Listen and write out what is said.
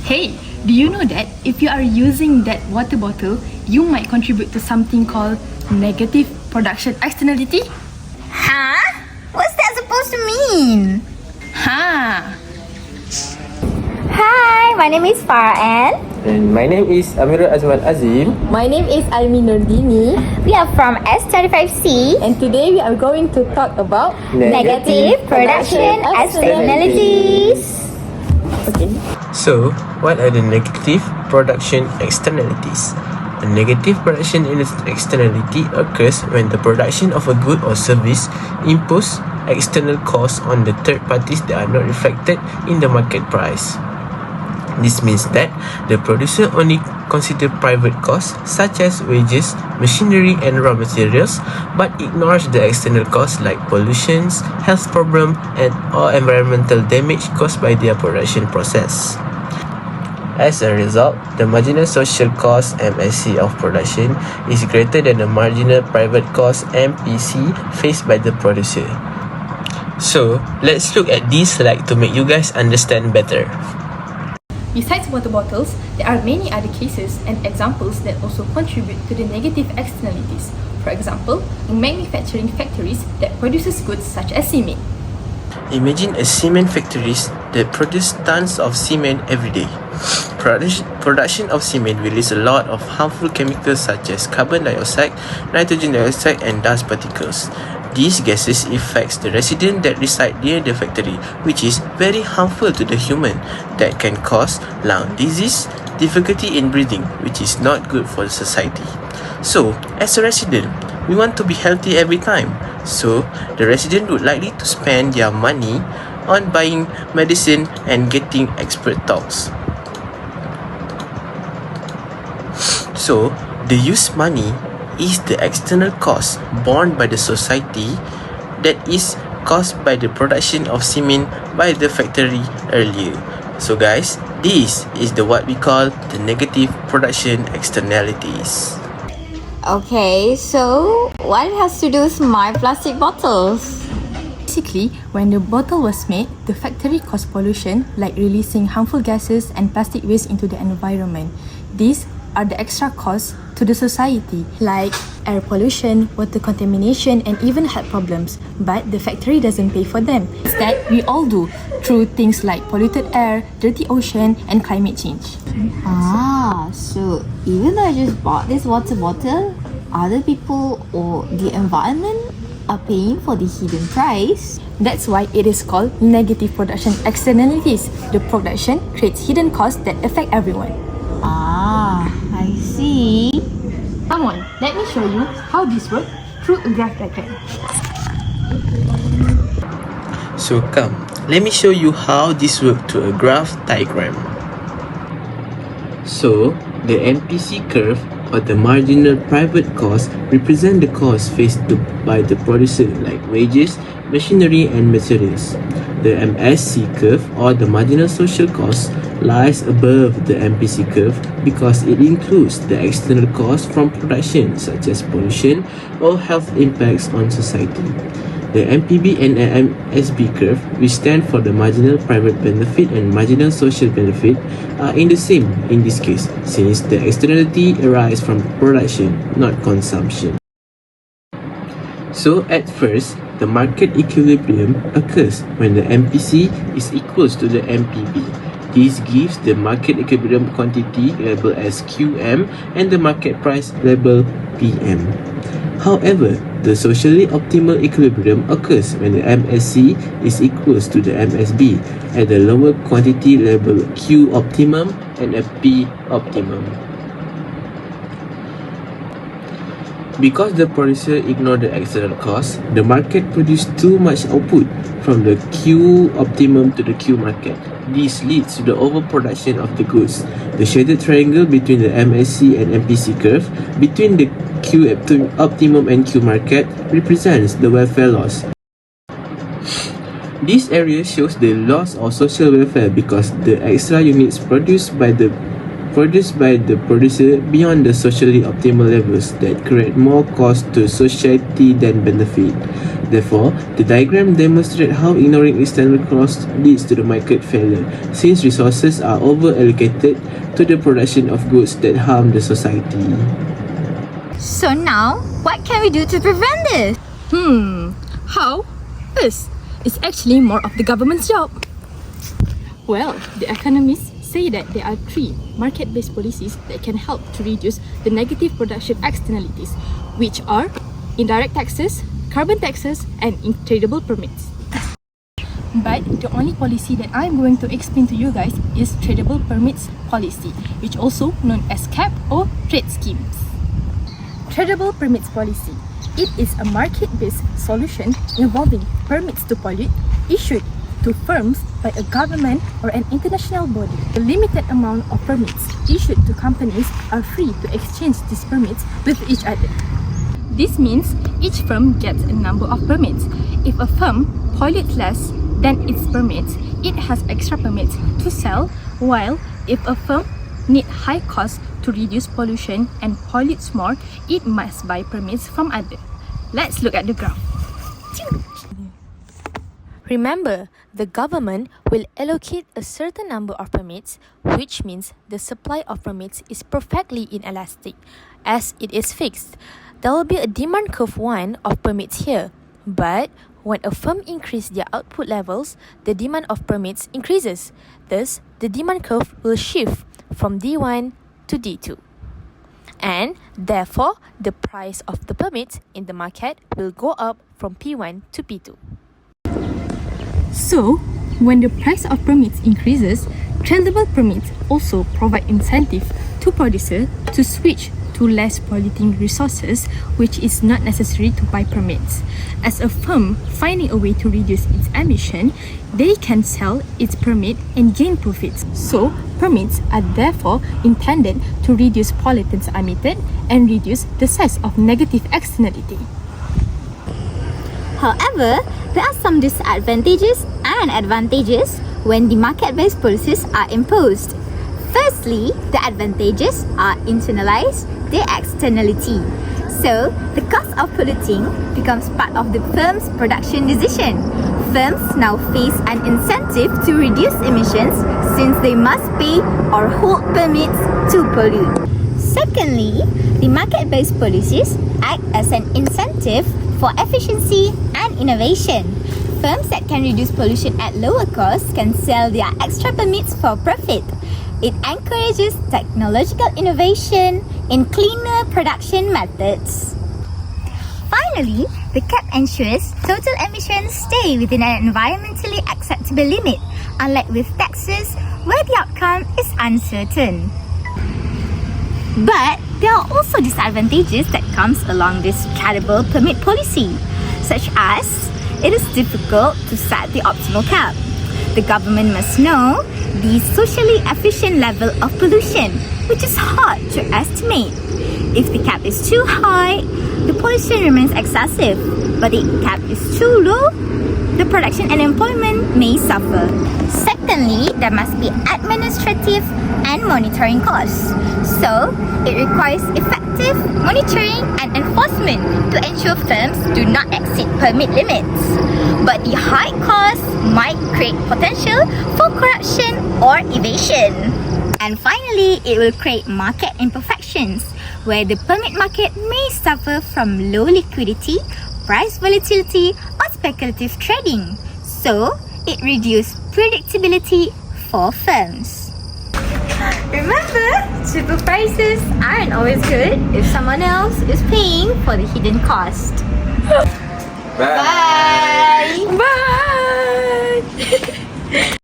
Hey, do you know that if you are using that water bottle, you might contribute to something called negative production externality? Huh? What's that supposed to mean? Ha! Hi, my name is Farah And my name is Azim. My name is Dini, we are from S25C. and today we are going to talk about Negative production externalities. Okay. So, what are the negative production externalities? A negative production externality occurs when the production of a good or service impose external costs on the third parties that are not reflected in the market price. This means that the producer only consider private costs such as wages, machinery and raw materials, but ignores the external costs like pollution, health problem and or environmental damage caused by their production process. As a result, the marginal social cost MSC of production is greater than the marginal private cost MPC faced by the producer. So, let's look at this slide to make you guys understand better. Besides water bottles, there are many other cases and examples that also contribute to the negative externalities. For example, in manufacturing factories that produces goods such as cement. Imagine a cement factories that produce tons of cement every day. Production of cement release a lot of harmful chemicals such as carbon dioxide, nitrogen dioxide and dust particles. These gases affects the residents that reside near the factory, which is very harmful to the human that can cause lung disease, difficulty in breathing, which is not good for the society. So, as a resident, we want to be healthy every time. So, the resident would likely to spend their money on buying medicine and getting expert talks. So, the use money is the external cost borne by the society that is caused by the production of cement by the factory earlier. So guys, this is what we call the negative production externalities. Okay, so what it has to do with my plastic bottles? Basically, when the bottle was made, the factory caused pollution like releasing harmful gases and plastic waste into the environment. These are the extra costs to the society like air pollution, water contamination and even health problems, but the factory doesn't pay for them. Instead, we all do through things like polluted air, dirty ocean and climate change. So even though I just bought this water bottle, other people or the environment are paying for the hidden price. That's why it is called negative production externalities. The production creates hidden costs that affect everyone. I see. Come on, let me show you how this works through a graph diagram. So come, let me show you how this works to a graph diagram. So, the MPC curve or the marginal private cost represent the cost faced by the producer like wages, machinery and materials. The MSC curve or the marginal social cost lies above the MPC curve because it includes the external costs from production such as pollution or health impacts on society. The MPB and MSB curve, which stand for the marginal private benefit and marginal social benefit, are in the same in this case since the externality arises from production, not consumption. So at first, the market equilibrium occurs when the MPC is equals to the MPB. This gives the market equilibrium quantity labeled as QM and the market price labeled PM. However, the socially optimal equilibrium occurs when the MSC is equals to the MSB at the lower quantity labeled Q optimum and a P optimum. Because the producer ignored the external cost, the market produced too much output from the Q optimum to the Q market. This leads to the overproduction of the goods. The shaded triangle between the MSC and MPC curve between the Q optimum and Q market represents the welfare loss. This area shows the loss of social welfare because the extra units produced by the producer beyond the socially optimal levels that create more cost to society than benefit. Therefore, the diagram demonstrates how ignoring external costs leads to the market failure, since resources are over-allocated to the production of goods that harm the society. So now, what can we do to prevent this? How? This is actually more of the government's job. Well, the economists say that there are 3 market-based policies that can help to reduce the negative production externalities, which are indirect taxes, carbon taxes, and tradable permits. But the only policy that I'm going to explain to you guys is tradable permits policy, which also known as CAP or trade schemes. Tradable permits policy. It is a market-based solution involving permits to pollute issued to firms by a government or an international body. The limited amount of permits issued to companies are free to exchange these permits with each other. This means each firm gets a number of permits. If a firm pollutes less than its permits, it has extra permits to sell, while if a firm needs high costs to reduce pollution and pollutes more, it must buy permits from others. Let's look at the graph. Remember, the government will allocate a certain number of permits, which means the supply of permits is perfectly inelastic, as it is fixed. There will be a demand curve 1 of permits here, but when a firm increases their output levels, the demand of permits increases. Thus, the demand curve will shift from D1 to D2. And therefore, the price of the permits in the market will go up from P1 to P2. So, when the price of permits increases, tradable permits also provide incentive to producers to switch to less polluting resources, which is not necessary to buy permits. As a firm finding a way to reduce its emission, they can sell its permit and gain profits. So, permits are therefore intended to reduce pollutants emitted and reduce the size of negative externality. However, there are some disadvantages and advantages when the market-based policies are imposed. Firstly, the advantages are internalized the externality. So, the cost of polluting becomes part of the firm's production decision. Firms now face an incentive to reduce emissions since they must pay or hold permits to pollute. Secondly, the market-based policies act as an incentive for efficiency and innovation. Firms that can reduce pollution at lower costs can sell their extra permits for profit. It encourages technological innovation in cleaner production methods. Finally, the cap ensures total emissions stay within an environmentally acceptable limit, unlike with taxes where the outcome is uncertain. But there are also disadvantages that comes along this tradable permit policy, such as it is difficult to set the optimal cap. The government must know the socially efficient level of pollution, which is hard to estimate. If the cap is too high, the pollution remains excessive, but if the cap is too low, the production and employment may suffer. Secondly, there must be administrative and monitoring costs. So, it requires effective monitoring and enforcement to ensure firms do not exceed permit limits. But the high costs might create potential for corruption or evasion. And finally, it will create market imperfections, where the permit market may suffer from low liquidity, price volatility, or speculative trading. So, it reduces predictability for firms. Remember, cheaper prices aren't always good if someone else is paying for the hidden cost. Bye! Bye! Bye!